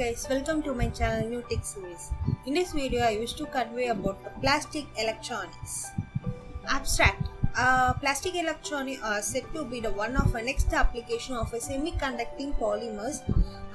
guys, welcome to my channel New Tech Series. In this video, I wish to convey about plastic electronics. Abstract. Plastic electronics are said to be the one of the next application of a semiconducting polymers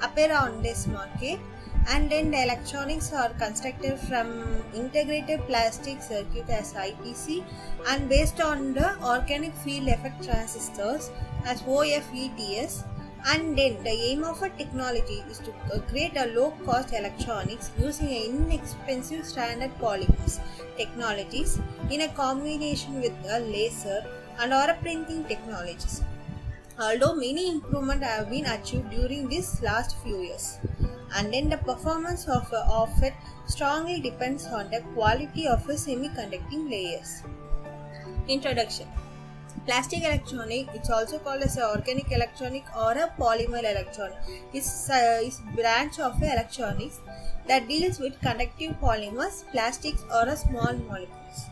appear on this market, and then the electronics are constructed from integrated plastic circuit as IPC and based on the organic field effect transistors as OFETs. And then the aim of a technology is to create a low-cost electronics using inexpensive standard polymers technologies in a combination with a laser and or a printing technologies. Although many improvements have been achieved during these last few years, and then the performance of it strongly depends on the quality of the semiconducting layers. Introduction. Plastic electronic, it's also called as an organic electronic or a polymer electronic, is branch of electronics that deals with conductive polymers, plastics or a small molecules.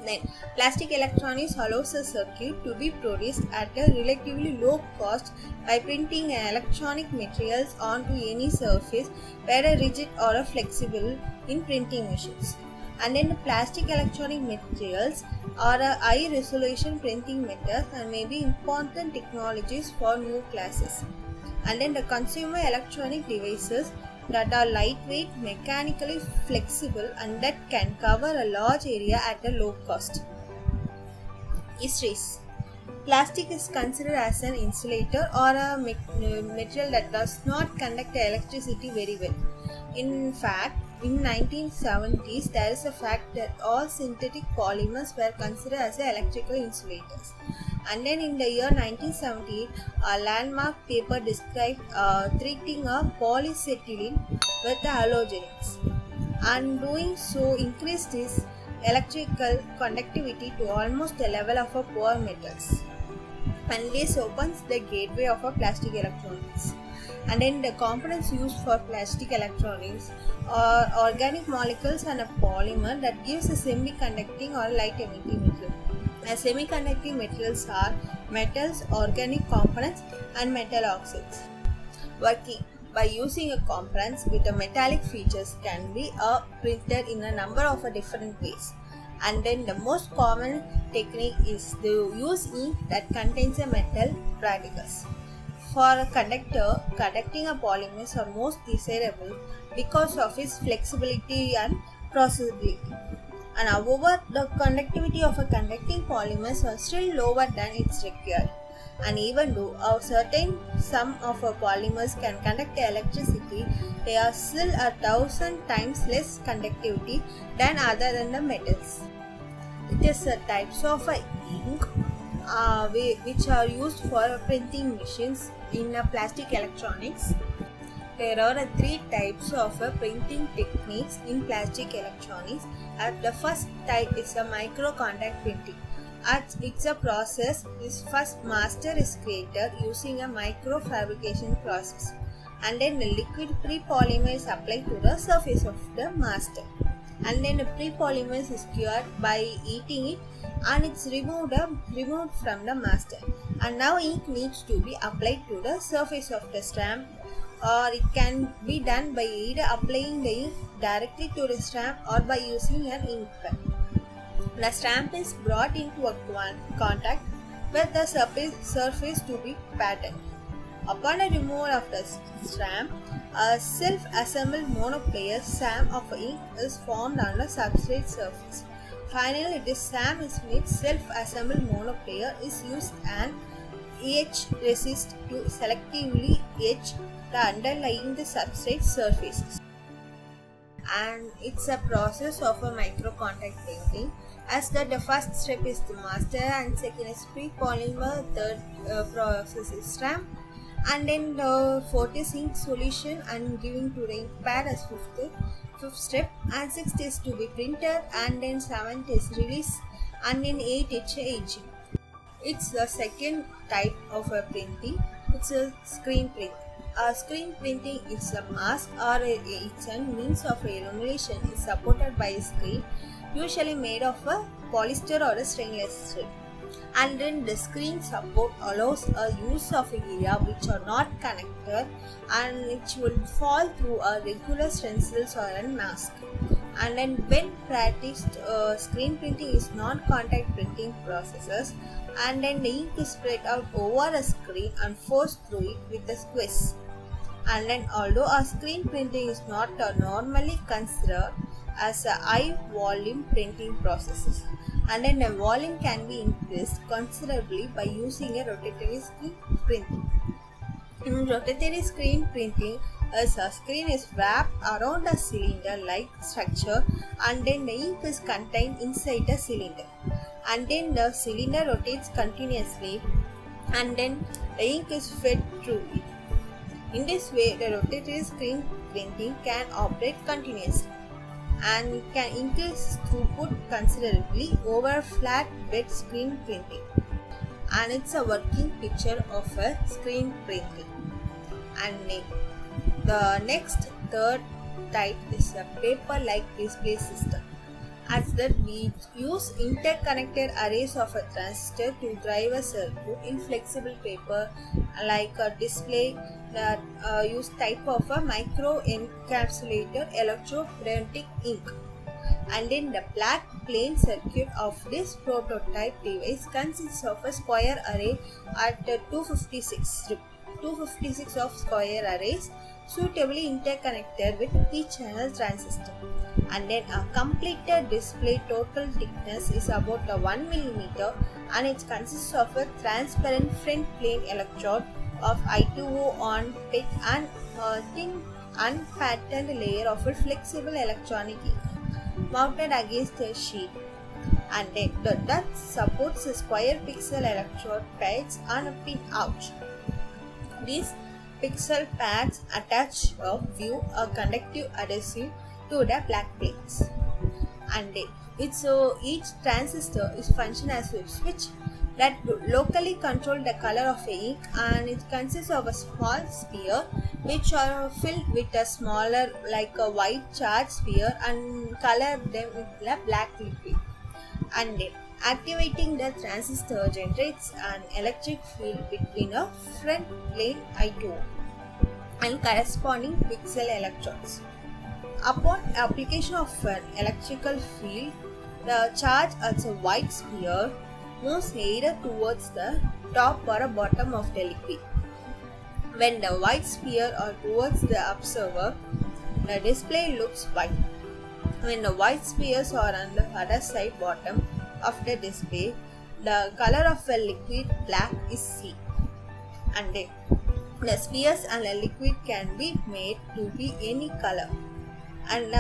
Then, plastic electronics allows a circuit to be produced at a relatively low cost by printing electronic materials onto any surface, whether rigid or flexible in printing machines. And then the plastic electronic materials are a high resolution printing methods and may be important technologies for new classes. And then the consumer electronic devices that are lightweight, mechanically flexible and that can cover a large area at a low cost. Histories. Plastic is considered as an insulator or a material that does not conduct electricity very well. In fact, in 1970s, there is a fact that all synthetic polymers were considered as electrical insulators. And then in the year 1978, a landmark paper described treating a polyacetylene with halogenics, and doing so increased its electrical conductivity to almost the level of poor metals. And this opens the gateway of plastic electronics. And then the components used for plastic electronics are organic molecules and a polymer that gives a semiconducting or light emitting material. Semiconducting materials are metals, organic components and metal oxides. Working by using components with metallic features can be printed in a number of different ways. And then the most common technique is to use ink that contains a metal particles. For a conductor, conducting a polymers are most desirable because of its flexibility and processability. And however, the conductivity of a conducting polymers are still lower than it's required. And even though some of our polymers can conduct electricity, they are still 1,000 times less conductivity than other than the metals. It is types of ink which are used for printing machines in plastic electronics. There are three types of printing techniques in plastic electronics. The first type is a micro contact printing. It's a process. This first master is created using a micro fabrication process, and then the liquid pre-polymer is applied to the surface of the master, and then the pre-polymer is cured by heating it, and it's removed from the master. And now ink needs to be applied to the surface of the stamp, or it can be done by either applying the ink directly to the stamp or by using an ink pen. The stamp is brought into a contact with the surface to be patterned. Upon a removal of the stamp, a self-assembled monoplanar SAM of ink is formed on the substrate surface. Finally, this SAM is made self-assembled monoplanar is used and etch resist to selectively etch the underlying the substrate surfaces. And it's a process of a micro contact printing, as that the first step is the master and second is pre-polymer, third process is stamp, and then the fourth is ink solution and giving to the ink pad as fifth step, and sixth is to be printed, and then seventh is release, and then eighth is aging. It's the second type of a printing. It's a screen print. Screen printing is a mask or it's a means of illumination is supported by a screen, usually made of a polyester or a stainless steel. And then the screen support allows a use of area which are not connected and which will fall through a regular stencils or a mask. And then when practiced, screen printing is non-contact printing processes, and then the ink is spread out over a screen and forced through it with a squeeze. And then although a screen printing is not normally considered as a high volume printing processes, and then the volume can be increased considerably by using a rotatory screen printing. In rotatory screen printing, a screen is wrapped around a cylinder-like structure, and then the ink is contained inside the cylinder. And then the cylinder rotates continuously, and then the ink is fed through it. In this way, the rotatory screen printing can operate continuously, and it can increase throughput considerably over flat bed screen printing. And it's a working picture of a screen printing. And the next third type is a paper-like display system. As that we use interconnected arrays of a transistor to drive a circuit in flexible paper like a display that use type of a micro encapsulated electrophoretic ink. And in the black plain circuit of this prototype device consists of a square array at 256 of square arrays suitably interconnected with p-channel transistor. And then a completed display total thickness is about 1 mm, and it consists of a transparent front plane electrode of I2O on pitch and a thin unpatterned layer of a flexible electronic ink mounted against a sheet. And then that supports a square pixel electrode pads and a pin out. These pixel pads attach a view a conductive adhesive to the black plates. And each transistor is function as a switch that locally control the color of the ink, and it consists of a small sphere which are filled with a smaller like a white charged sphere and color them with the black liquid. And then activating the transistor generates an electric field between a front plane I2O and corresponding pixel electrodes. Upon application of an electrical field, the charge as a white sphere moves either towards the top or bottom of the liquid. When the white sphere or towards the observer, the display looks white. When the white spheres are on the other side bottom of the display, the color of the liquid black is seen. And the spheres and the liquid can be made to be any color. And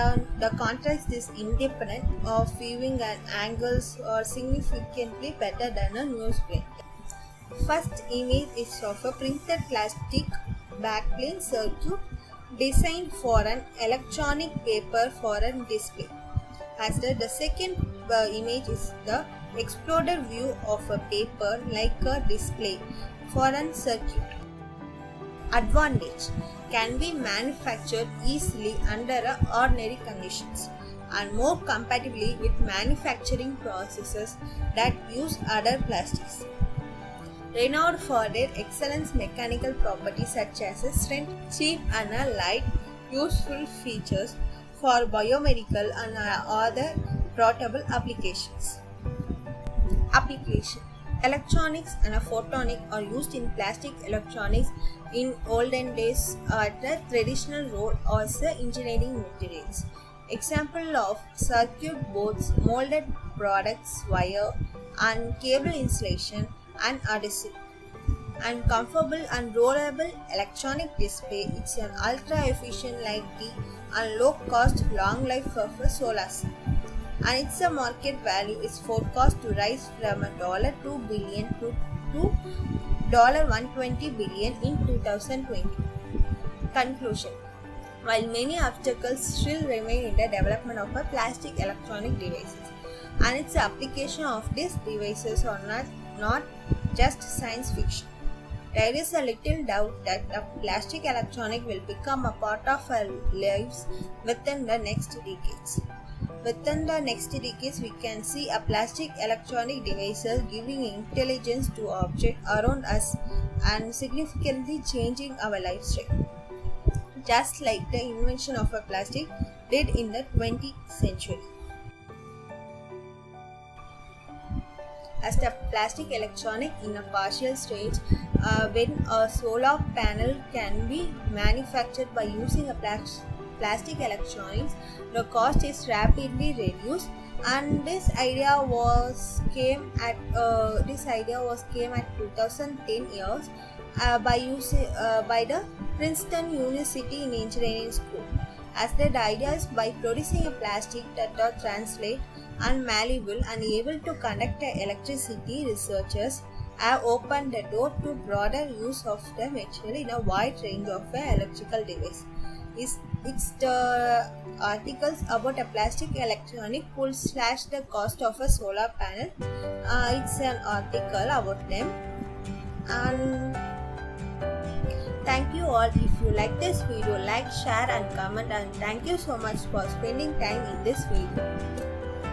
the contrast is independent of viewing and angles or significantly better than a newsprint. First image is of a printed plastic backplane circuit designed for an electronic paper for a display. As the second image is the exploded view of a paper like a display for a circuit. Advantage can be manufactured easily under ordinary conditions and more compatibly with manufacturing processes that use other plastics. Renowned for their excellent mechanical properties such as strength, cheap and light, useful features for biomedical and other portable applications. Application: electronics and photonic are used in plastic electronics in olden days at the traditional role as engineering materials. Example of circuit boards, molded products, wire and cable insulation and adhesive. And comfortable and rollable electronic display. It's an ultra efficient lighting and low cost long life of a solar cell. And its market value is forecast to rise from $2 billion to $120 billion in 2020. Conclusion: while many obstacles still remain in the development of plastic electronic devices, and its application of these devices are not just science fiction, there is a little doubt that a plastic electronic will become a part of our lives within the next decades. Within the next decades, we can see a plastic electronic devices giving intelligence to objects around us and significantly changing our lifestyle. Just like the invention of a plastic did in the 20th century. As the plastic electronic in a partial stage, when a solar panel can be manufactured by using a plastic electronics, the cost is rapidly reduced, and this idea was came at 2010 years by the Princeton University in Engineering School. As the idea is by producing a plastic that are translate and malleable and able to conduct electricity, researchers have opened the door to broader use of the material in a wide range of electrical devices. It's the articles about a plastic electronic will slash the cost of a solar panel. It's an article about them. And thank you all. If you like this video, like, share and comment, and thank you so much for spending time in this video.